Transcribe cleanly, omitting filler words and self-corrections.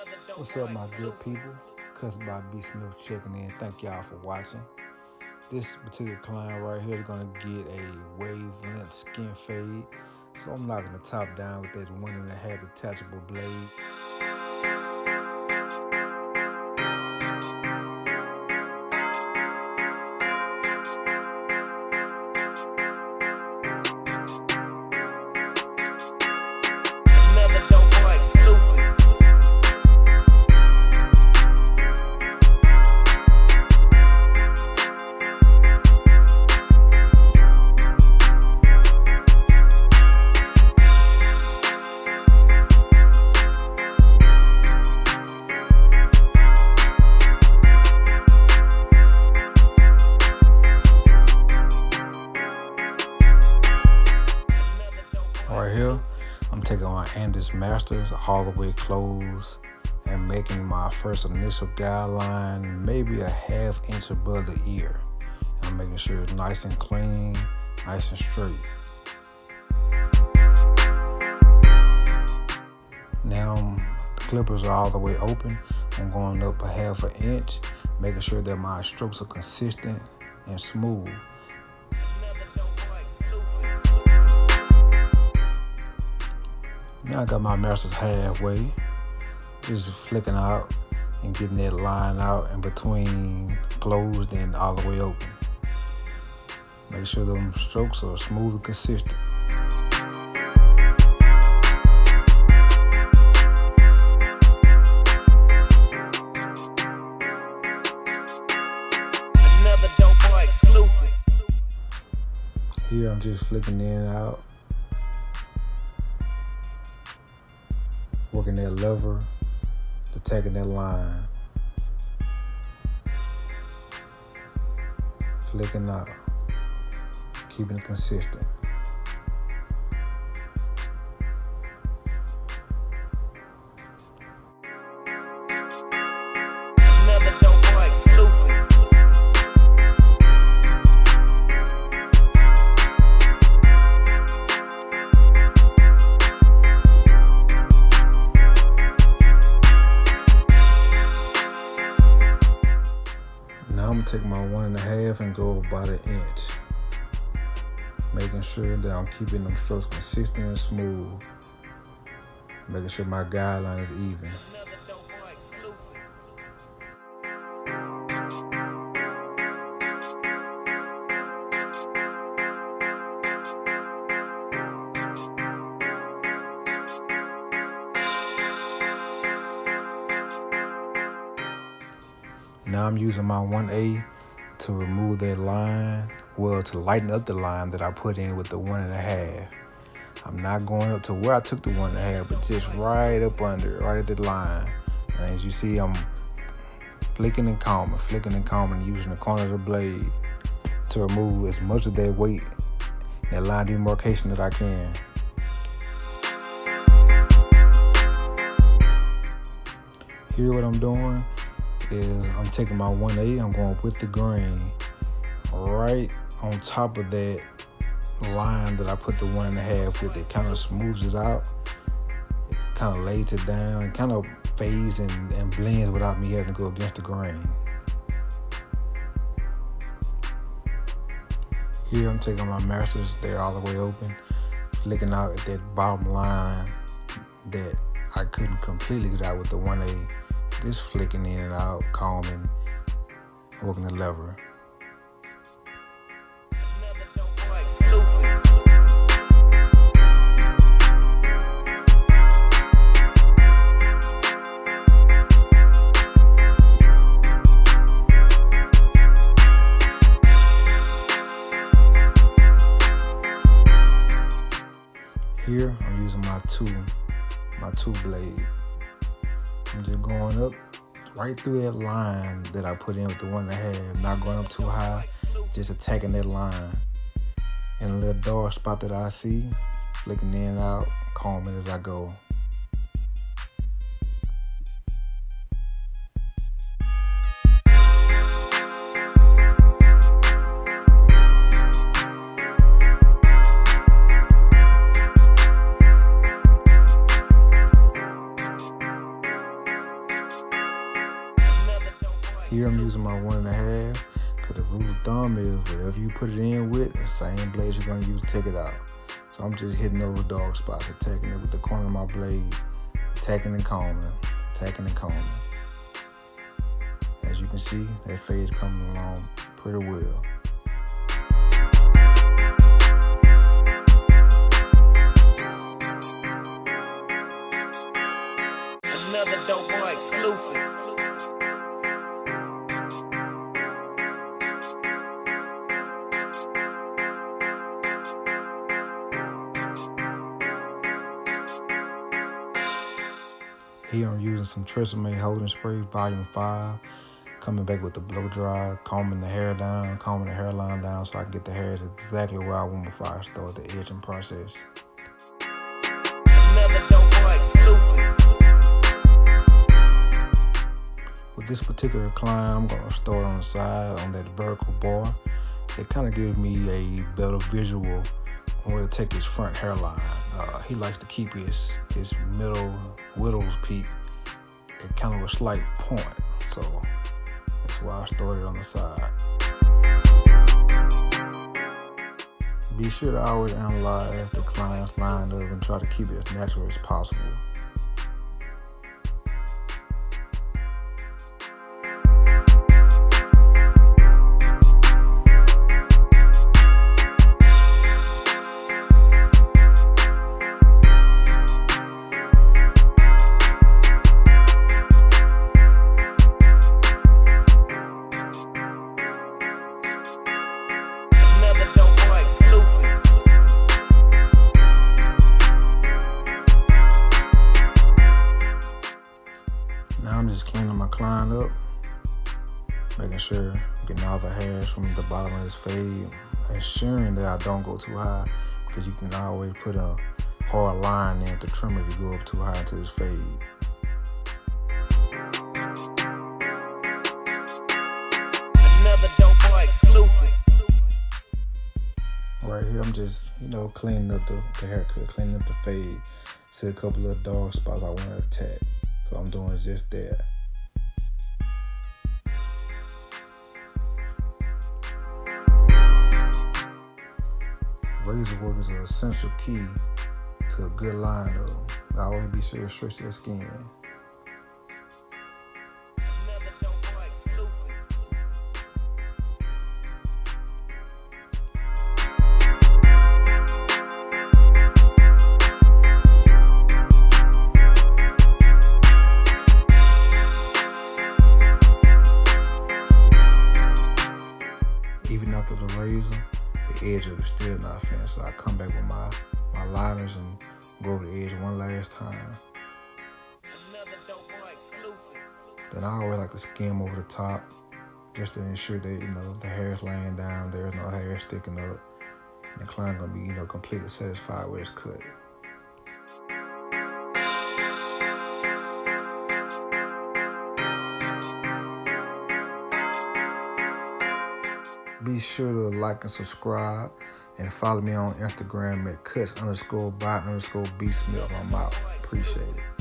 What's up, my good people? Custom by B Smith checking in. Thank y'all for watching. This particular client right here is gonna get a wavelength skin fade. So I'm knocking the top down with that 1.5 detachable blade. Right here, I'm taking my Andes Masters all the way closed and making my first initial guideline maybe a 1/2 inch above the ear. I'm making sure it's nice and clean, nice and straight. Now the clippers are all the way open. I'm going up a 1/2 inch, making sure that my strokes are consistent and smooth. Now I got my masters halfway, just flicking out and getting that line out in between closed and all the way open. Make sure them strokes are smooth and consistent. Another dope boy exclusive. Here I'm just flicking in and out, working that lever, attacking that line, flicking out, keeping it consistent. Another dope boy exclusive. Now I'm gonna take my 1.5 and go about 1 inch, making sure that I'm keeping them strokes consistent and smooth, making sure my guideline is even. Another dope boy exclusive. Now I'm using my 1A to remove that line, well, to lighten up the line that I put in with the 1.5. I'm not going up to where I took the 1.5, but just right up under, right at the line. And as you see, I'm flicking and combing, using the corner of the blade to remove as much of that weight, that line demarcation that I can. Here what I'm doing is I'm taking my 1A, I'm going with the grain right on top of that line that I put the 1.5 with. It kind of smooths it out, it kind of lays it down, it kind of fades and blends without me having to go against the grain. Here I'm taking my masters, they're all the way open, flicking out at that bottom line that I couldn't completely get out with the 1A. Just flicking in and out, combing, working the lever. Another dope boy exclusive. Here I'm using my two blade. I'm just going up right through that line that I put in with the 1.5, not going up too high, just attacking that line. And a little dark spot that I see, flicking in and out, combing as I go. Here I'm using my 1.5 because the rule of thumb is whatever you put it in with, the same blade you're going to use to take it out. So I'm just hitting those dog spots, attacking it with the corner of my blade, attacking and combing, attacking and combing. As you can see, that fade's coming along pretty well. Another dope boy exclusive. Here I'm using some Tresemme Holding Spray Volume 5, coming back with the blow dry, combing the hair down, combing the hairline down so I can get the hairs exactly where I want before I start the edging process. Another dope boy exclusive. With this particular climb, I'm going to start on the side on that vertical bar. It kind of gives me a better visual on where to take his front hairline. He likes to keep his middle widow's peak at kind of a slight point, so that's why I started on the side. Be sure to always analyze the client's line up and try to keep it as natural as possible. Now I'm just cleaning my client up, making sure I'm getting all the hairs from the bottom of his fade, ensuring that I don't go too high, because you can always put a hard line in with the trimmer if you go up too high into his fade. Another dope boy exclusive. Right here, I'm just, cleaning up the haircut, cleaning up the fade. See a couple of dark spots I want to attack. So I'm doing just that. Razor work is an essential key to a good line though. I always be sure to stretch that skin. Another dope boy exclusive. Even after the razor, the edge of it still not finished. So I come back with my liners and go over the edge one last time. Another dope boy exclusive. Then I always like to skim over the top just to ensure that, the hair's laying down, there's no hair sticking up. And the client gonna be, completely satisfied with his cut. Be sure to like and subscribe and follow me on Instagram at cuts_by_B Smith. I'm out. Appreciate it.